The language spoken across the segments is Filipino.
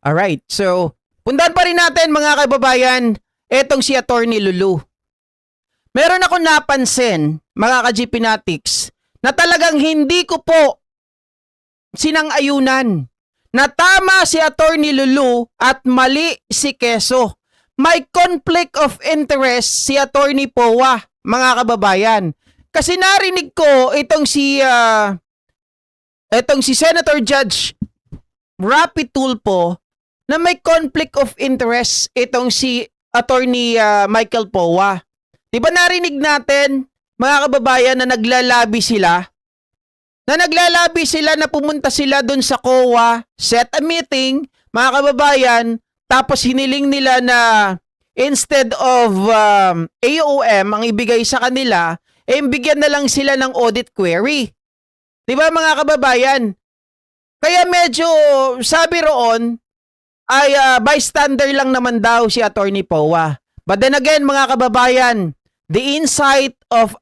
Alright, so puntahan pa rin natin mga kababayan, etong si Attorney Lulu. Meron akong napansin, mga ka-GPnatics, na talagang hindi ko po sinang-ayunan na tama si Attorney Lulu at mali si Quezon. May conflict of interest si Attorney Powa, mga kababayan. Kasi narinig ko itong si Senator Judge Rapi Tulfo na may conflict of interest itong si Attorney Michael Powa. Di ba narinig natin, mga kababayan, na naglalabi sila? Na pumunta sila dun sa COA, set a meeting, mga kababayan, tapos hiniling nila na instead of AOM ang ibigay sa kanila, bigyan na lang sila ng audit query. Di ba mga kababayan? Kaya medyo, sabi roon, ay bystander lang naman daw si Attorney Powa. But then again, mga kababayan, the insight of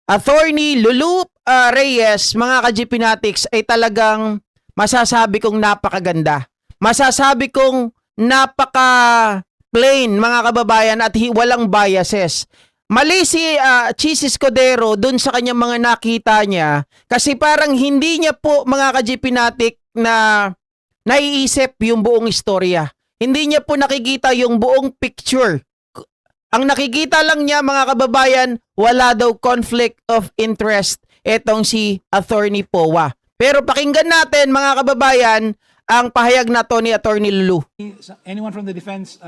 Attorney Lulu Reyes, mga ka-GPnatics, ay talagang masasabi kong napakaganda. Masasabi kong napaka-plain, mga kababayan, at walang biases. Mali si Chis Escudero dun sa kanyang mga nakita niya kasi parang hindi niya po, mga ka-GPnatic, na naiisip yung buong istorya. Hindi niya po nakikita yung buong picture. Ang nakikita lang niya, mga kababayan, wala daw conflict of interest etong si Attorney Powa. Pero pakinggan natin, mga kababayan, ang pahayag na to ni Attorney Lulu. Anyone from the defense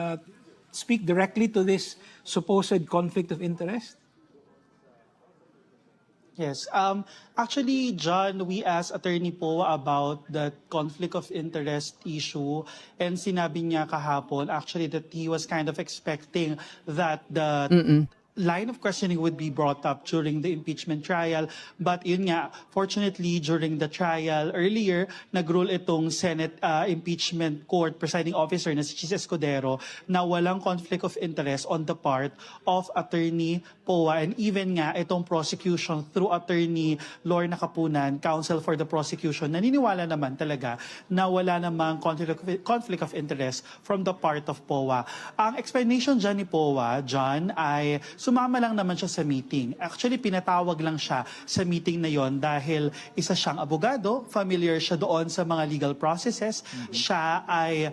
speak directly to this supposed conflict of interest? Yes. Actually, John, we asked Attorney Poe about the conflict of interest issue, and sinabi niya kahapon actually that he was kind of expecting that the line of questioning would be brought up during the impeachment trial. But yun nga, fortunately, during the trial earlier, nag-rule itong Senate Impeachment Court presiding officer na si Chis Escudero na walang conflict of interest on the part of Attorney Poa, and even nga itong prosecution through Attorney Lorna Kapunan, counsel for the prosecution, naniniwala naman talaga na wala namang conflict of interest from the part of Poa. Ang explanation dyan ni Poa, John, ay sumama lang naman siya sa meeting. Actually, pinatawag lang siya sa meeting na yon dahil isa siyang abogado, familiar siya doon sa mga legal processes. Siya ay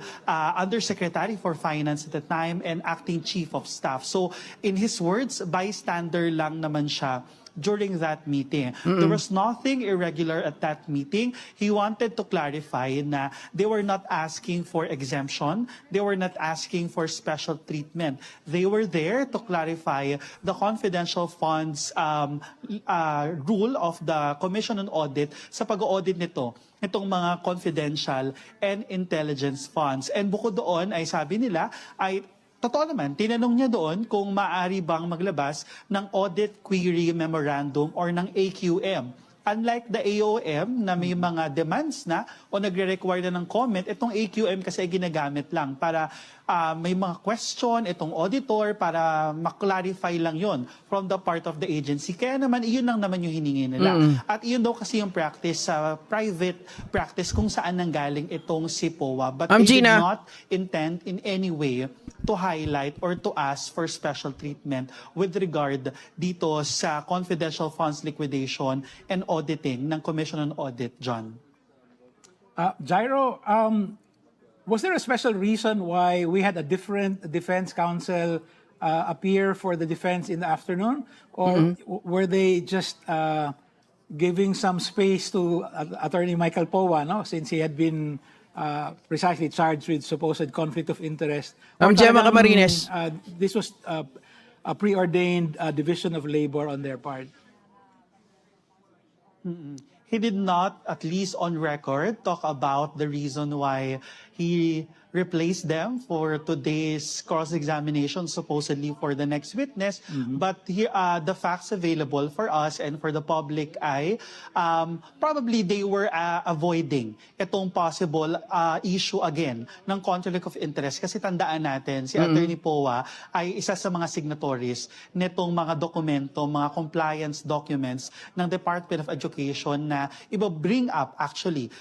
Undersecretary for Finance at the time and Acting Chief of Staff. So, in his words, bystander lang naman siya during that meeting. There was nothing irregular at that meeting. He wanted to clarify na they were not asking for exemption. They were not asking for special treatment. They were there to clarify the confidential funds rule of the Commission on Audit sa pag-audit nito, itong mga confidential and intelligence funds. And bukod doon ay sabi nila ay totoo naman, tinanong niya doon kung maaari bang maglabas ng audit query memorandum or ng AQM. Unlike the AOM na may mga demands na o nagre-require na ng comment, itong AQM kasi ay ginagamit lang para may mga question, itong auditor, para maklarify lang yon from the part of the agency. Kaya naman, iyon lang naman yung hiningi nila. At iyon daw kasi yung practice, private practice kung saan nanggaling itong si POA. But they did not intend in any way to highlight or to ask for special treatment with regard dito sa confidential funds liquidation and auditing ng Commission on Audit, John. Jairo, was there a special reason why we had a different defense counsel appear for the defense in the afternoon? Or were they just giving some space to Attorney Michael Powa, no? Since he had been precisely charged with supposed conflict of interest? Gemma Camarines. This was a preordained division of labor on their part. He did not, at least on record, talk about the reason why he replaced them for today's cross-examination, supposedly for the next witness. But here, the facts available for us and for the public ay probably they were avoiding itong possible issue again ng conflict of interest. Kasi tandaan natin, si Attorney Poa ay isa sa mga signatories nitong mga dokumento, mga compliance documents ng Department of Education na na i-bring up actually,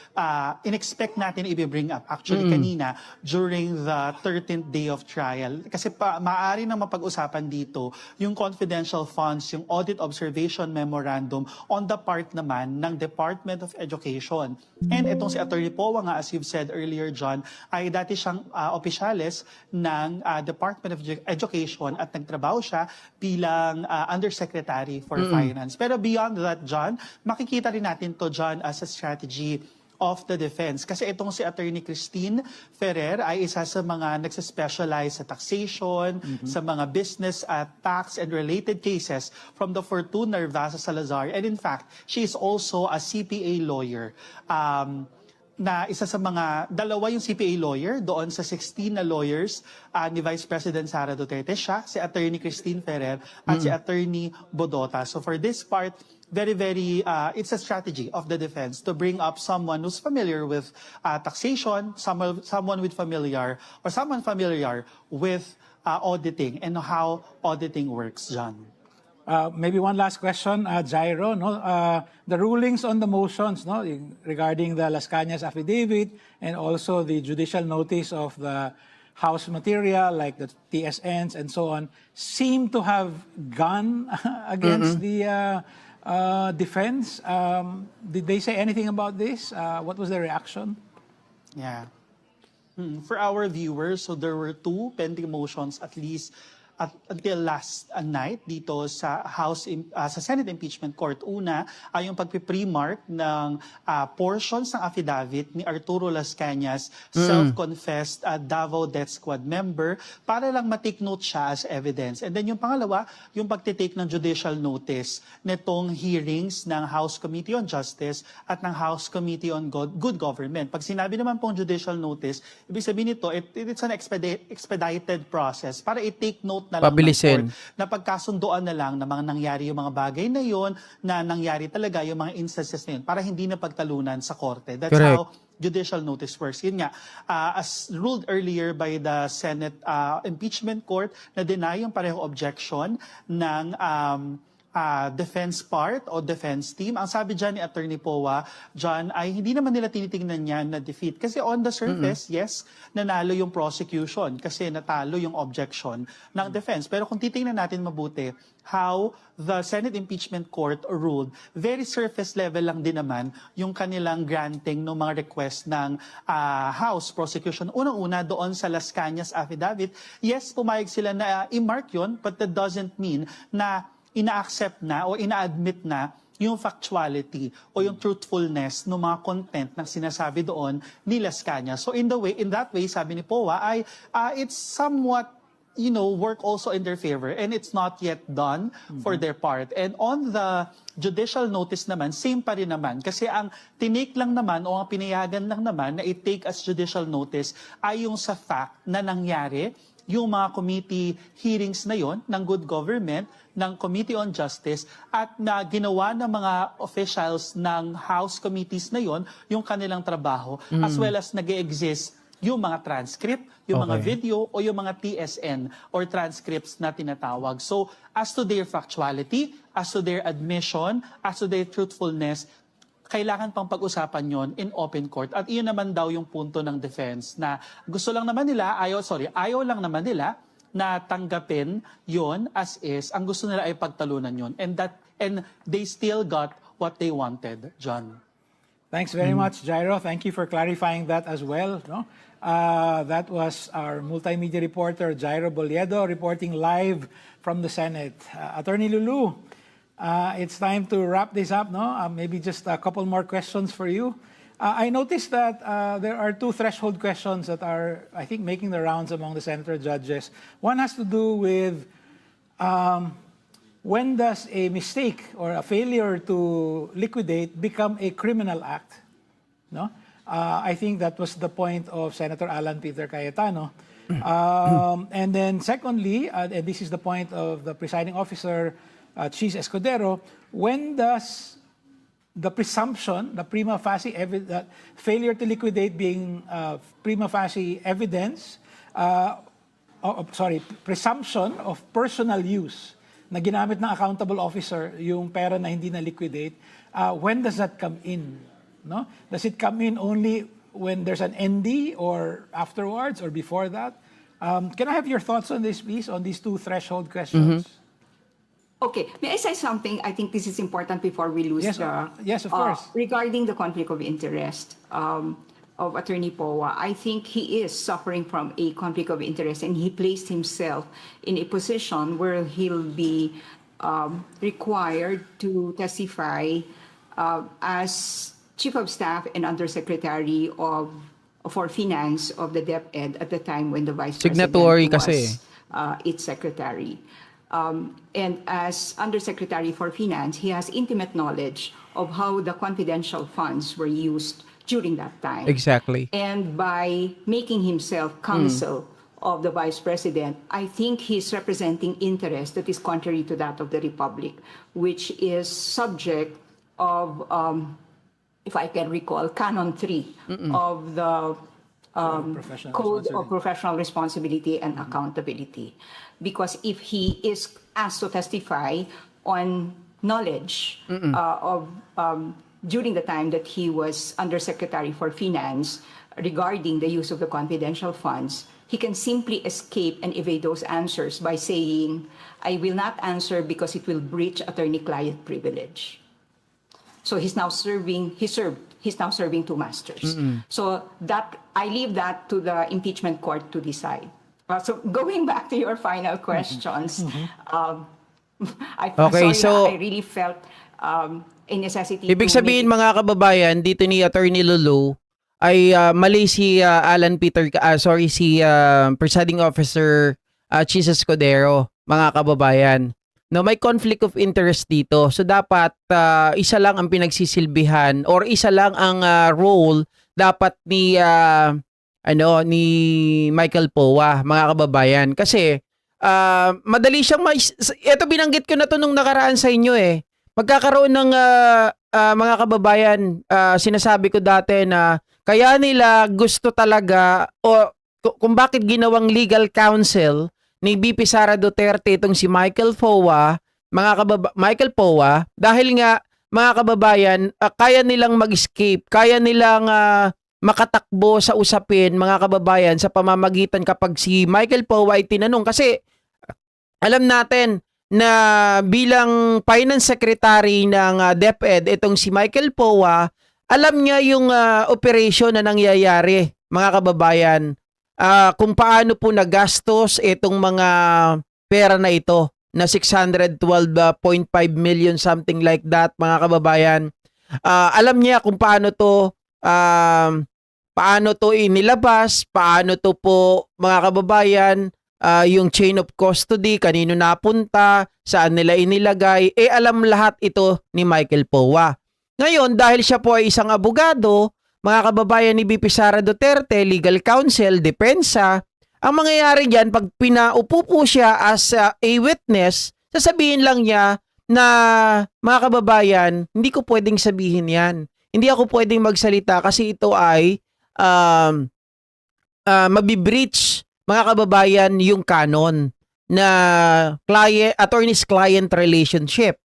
in-expect natin i-bring up actually kanina during the 13th day of trial. Kasi maaari nang mapag-usapan dito yung confidential funds, yung audit observation memorandum on the part naman ng Department of Education. And itong si Attorney Powa nga, as you've said earlier, John, ay dati siyang opisyales ng Department of Education at nagtrabaho siya bilang Undersecretary for Finance. Pero beyond that, John, makikita rin natin to, John, as a strategy of the defense. Kasi itong si Attorney Christine Ferrer ay isa sa mga nagsispecialize sa taxation, sa mga business tax and related cases from the Fortuna Nervasa Salazar. And in fact, she is also a CPA lawyer. Na isa sa mga, dalawa yung CPA lawyer doon sa 16 na lawyers ni Vice President Sara Duterte. Siya, si Attorney Christine Ferrer at si Attorney Bodota. So for this part, very, it's a strategy of the defense to bring up someone who's familiar with taxation, someone with familiar with auditing and how auditing works, John. Maybe one last question, Jairo. No, the rulings on the motions, no, regarding the Las Cañas affidavit and also the judicial notice of the House material, like the TSNs and so on, seem to have gone against the defense. Did they say anything about this? What was the reaction? Yeah. For our viewers, so there were 2 pending motions at least until last night dito sa sa Senate Impeachment Court. Una ay yung pagpipremark ng portions ng affidavit ni Arturo Las Cañas, self-confessed Davao Death Squad member, para lang ma-take note siya as evidence. And then yung pangalawa, yung pagtitake ng judicial notice nitong hearings ng House Committee on Justice at ng House Committee on Good Government. Pag sinabi naman pong judicial notice, ibig sabihin nito, it's an expedited process para i-take note na lang Pabilisin. ng court na pagkasunduan na lang na mga nangyari yung mga bagay na yon, na nangyari talaga yung mga instances na yun para hindi na pagtalunan sa korte. That's Correct. how judicial notice works. Yun nga, as ruled earlier by the Senate Impeachment Court, na deny yung pareho objection ng defense part o defense team. Ang sabi dyan ni Attorney Powa, John, ay hindi naman nila tinitingnan yan na defeat. Kasi on the surface, yes, nanalo yung prosecution kasi natalo yung objection ng defense. Pero kung titingnan natin mabuti, how the Senate Impeachment Court ruled, very surface level lang din naman yung kanilang granting ng mga request ng House prosecution. Unang-una doon sa Las Cañas affidavit, yes, pumayag sila na i-mark yun, but that doesn't mean na ina-accept na o ina-admit na yung factuality o yung truthfulness ng mga content na sinasabi doon ni Las Cañas. So in that way, sabi ni Powa, ay it's somewhat, work also in their favor and it's not yet done for their part. And on the judicial notice naman, same pa rin naman. Kasi ang tinake lang naman o ang pinayagan lang naman na i-take as judicial notice ay yung sa fact na nangyari yung mga committee hearings na yon ng Good Government, ng Committee on Justice, at na ginawa ng mga officials ng House committees na yon yung kanilang trabaho, as well as nag-exist yung mga transcript, yung mga video, o yung mga TSN or transcripts na tinatawag. So, as to their factuality, as to their admission, as to their truthfulness, kailangan pang pag-usapan yon in open court. At iyon naman daw yung punto ng defense na gusto lang naman nila, ayaw lang naman nila na tanggapin yon as is. Ang gusto nila ay pagtalunan yon. And they still got what they wanted, John. Thanks very much, Jairo. Thank you for clarifying that as well. No? That was our multimedia reporter, Jairo Boliedo, reporting live from the Senate. Attorney Lulu, it's time to wrap this up, no? Maybe just a couple more questions for you. I noticed that there are 2 threshold questions that are, I think, making the rounds among the senator judges. One has to do with when does a mistake or a failure to liquidate become a criminal act? No? I think that was the point of Senator Alan Peter Cayetano. And then secondly, and this is the point of the presiding officer, Chis Escudero, when does the presumption, the prima facie failure to liquidate being prima facie evidence, presumption of personal use na ginamit ng accountable officer yung pera na hindi na-liquidate, when does that come in? No? Does it come in only when there's an ND or afterwards or before that? Can I have your thoughts on this, please, on these two threshold questions? Okay, may I say something? I think this is important before we lose Yes, the... yes, of course. Regarding the conflict of interest of Attorney Poa, I think he is suffering from a conflict of interest, and he placed himself in a position where he'll be required to testify as Chief of Staff and Undersecretary for Finance of the DepEd at the time when the Vice Signatory President kasi. was its secretary. And as Undersecretary for Finance, he has intimate knowledge of how the confidential funds were used during that time. Exactly. And by making himself counsel of the Vice President, I think he's representing interest that is contrary to that of the Republic, which is subject of, if I can recall, Canon 3 of the Professional Code responsibility. of Professional Responsibility and Accountability. Because if he is asked to testify on knowledge of during the time that he was Undersecretary for Finance regarding the use of the confidential funds, he can simply escape and evade those answers by saying, I will not answer because it will breach attorney-client privilege. So he's now serving two masters. So that I leave that to the impeachment court to decide. So going back to your final questions, Okay, so- I really felt a necessity Ibig to sabihin make mga kababayan, dito ni Attorney Lulu ay mali si Alan Peter, si Presiding Officer Chis Escudero, mga kababayan. No, may conflict of interest dito. So dapat isa lang ang pinagsisilbihan or isa lang ang role dapat ni ni Michael Poa, mga kababayan. Kasi madali siyang ito binanggit ko na to nung nakaraan sa inyo eh. Magkakaroon ng mga kababayan, sinasabi ko dati na kaya nila gusto talaga o kung bakit ginawang legal counsel ni VP Sara Duterte itong si Michael Poa, Michael Poa, dahil nga mga kababayan, kaya nilang mag-escape, kaya nilang makatakbo sa usapin, mga kababayan, sa pamamagitan kapag si Michael Poa ay tinanong. Kasi alam natin na bilang Finance Secretary ng DepEd, itong si Michael Poa, alam niya yung operation na nangyayari, mga kababayan. Kung paano po nagastos itong mga pera na ito na 612.5 million, something like that, mga kababayan. Alam niya kung paano to inilabas, paano to po, mga kababayan, yung chain of custody, kanino napunta, saan nila inilagay, alam lahat ito ni Michael Poa. Ngayon, dahil siya po ay isang abogado, mga kababayan ni VP Sara Duterte, legal counsel, depensa, ang mangyayari diyan pag pinaupo po siya as a witness, sasabihin lang niya na, mga kababayan, hindi ko pwedeng sabihin yan. Hindi ako pwedeng magsalita kasi ito ay mabibreach, mga kababayan, yung canon na attorney's-client relationship.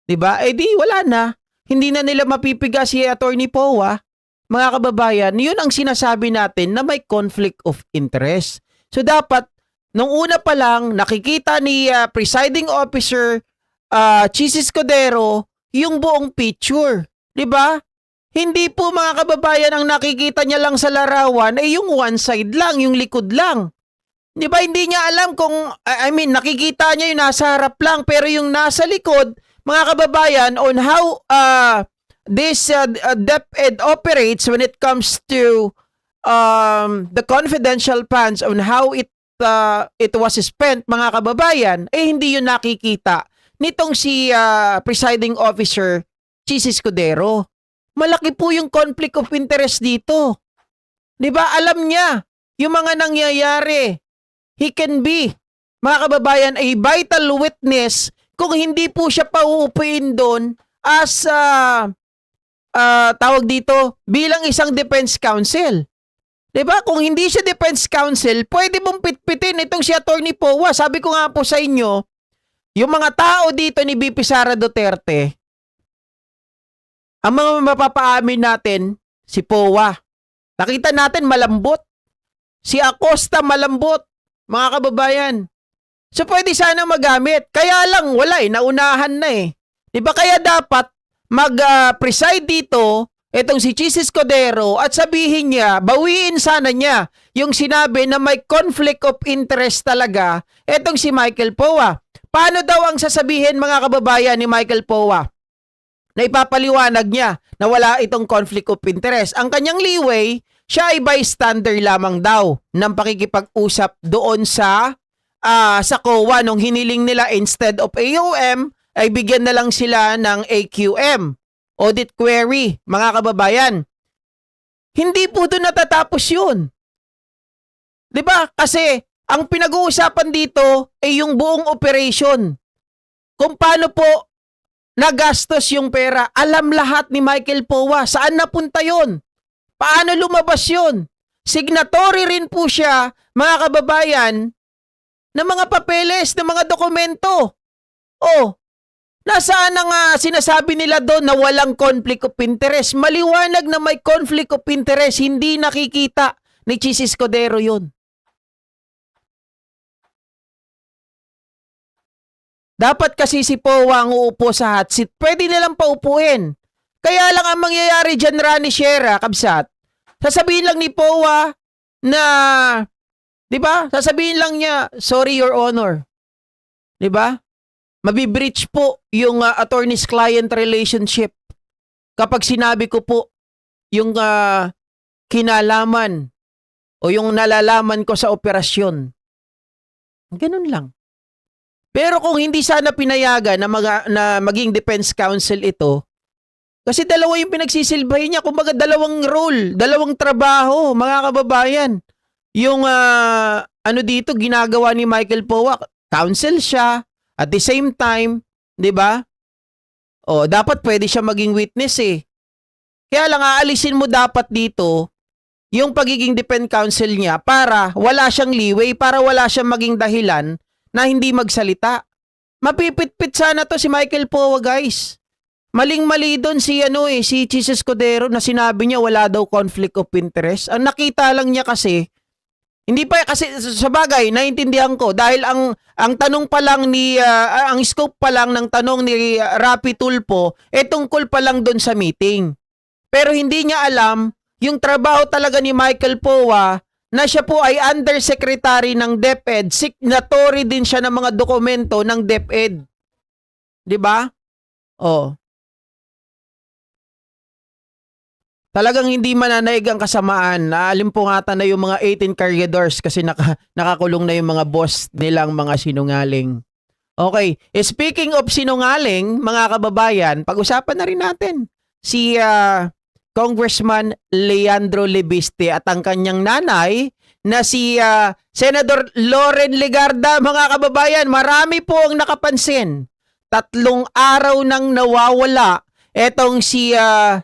'Di ba? Di wala na. Hindi na nila mapipiga si Attorney Poa. Mga kababayan, yun ang sinasabi natin na may conflict of interest. So dapat, nung una pa lang, nakikita ni Presiding Officer Chis Escudero yung buong picture. 'Di ba? Hindi po, mga kababayan, ang nakikita niya lang sa larawan ay yung one side lang, yung likod lang. 'Di ba? Hindi niya alam kung, nakikita niya yung nasa harap lang, pero yung nasa likod, mga kababayan, on how this DepEd operates when it comes to the confidential funds, on how it was spent, mga kababayan, hindi yun nakikita nitong si Presiding Officer Chis Escudero. Malaki po yung conflict of interest dito. 'Di ba? Alam niya yung mga nangyayari. He can be, mga kababayan, a vital witness kung hindi po siya pauupuin doon as tawag dito, bilang isang defense counsel. 'Di ba? Kung hindi siya defense counsel, pwede mong pitpitin itong si Attorney Poa. Sabi ko nga po sa inyo, yung mga tao dito ni VP Sara Duterte, ang mga mapapaamin natin, si Powa. Nakita natin malambot. Si Acosta malambot, mga kababayan. So pwede sana magamit. Kaya lang wala naunahan na eh. 'Di ba kaya dapat mag-preside dito itong si Chis Escudero at sabihin niya, bawiin sana niya yung sinabi na may conflict of interest talaga itong si Michael Powa. Paano daw ang sasabihin mga kababayan ni Michael Powa? Na ipapaliwanag niya na wala itong conflict of interest. Ang kanyang leeway, siya ay bystander lamang daw ng pakikipag-usap doon sa COA nung hiniling nila instead of AOM ay bigyan na lang sila ng AQM, audit query, mga kababayan. Hindi po doon natatapos yun. 'Di ba? Kasi ang pinag-uusapan dito ay yung buong operation. Kung paano po nagastos yung pera, alam lahat ni Michael Powa. Saan napunta yon? Paano lumabas yon? Signatory rin po siya, mga kababayan, ng mga papeles, ng mga dokumento. Oh, nasaan ang sinasabi nila doon na walang conflict of interest? Maliwanag na may conflict of interest, hindi nakikita ni Chis Escudero yun. Dapat kasi si Powa ang uupo sa hot seat. Pwede nilang paupuin. Kaya lang ang mangyayari dyan, Rani Sierra, kabsat, sasabihin lang ni Powa na, di ba? Sasabihin lang niya, sorry, Your Honor. Di ba? Mabibreach po yung attorney's-client relationship kapag sinabi ko po yung kinalaman o yung nalalaman ko sa operasyon. Ganun lang. Pero kung hindi sana pinayagan na maging defense counsel ito, kasi dalawa yung pinagsisilbahin niya, kumbaga dalawang role, dalawang trabaho, mga kababayan. Yung ano dito ginagawa ni Michael Powa, counsel siya, at the same time, 'di ba? Oh, dapat pwede siya maging witness eh. Kaya lang aalisin mo dapat dito yung pagiging defense counsel niya para wala siyang leeway, para wala siyang maging dahilan na hindi magsalita. Mapipit-pit sana to si Michael Powa, guys. Maling-mali doon si si Chis Escudero na sinabi niya wala daw conflict of interest. Ang nakita lang niya kasi, hindi pa kasi sa bagay, naiintindihan ko dahil ang tanong pa lang ni ang scope pa lang ng tanong ni Rapi Tulfo tungkol pa lang doon sa meeting. Pero hindi niya alam yung trabaho talaga ni Michael Powa na siya po ay undersecretary ng DepEd, signatory din siya ng mga dokumento ng DepEd. 'Di ba? Oh. Talagang hindi mananaig ang kasamaan. Naalimpungatan na yung mga 18 cargadores kasi nakakulong na yung mga boss nilang mga sinungaling. Okay, speaking of sinungaling, mga kababayan, pag-usapan na rin natin si Congressman Leandro Lebiste at ang kanyang nanay na si Senator Loren Legarda. Mga kababayan, marami po ang nakapansin. 3 araw nang nawawala etong si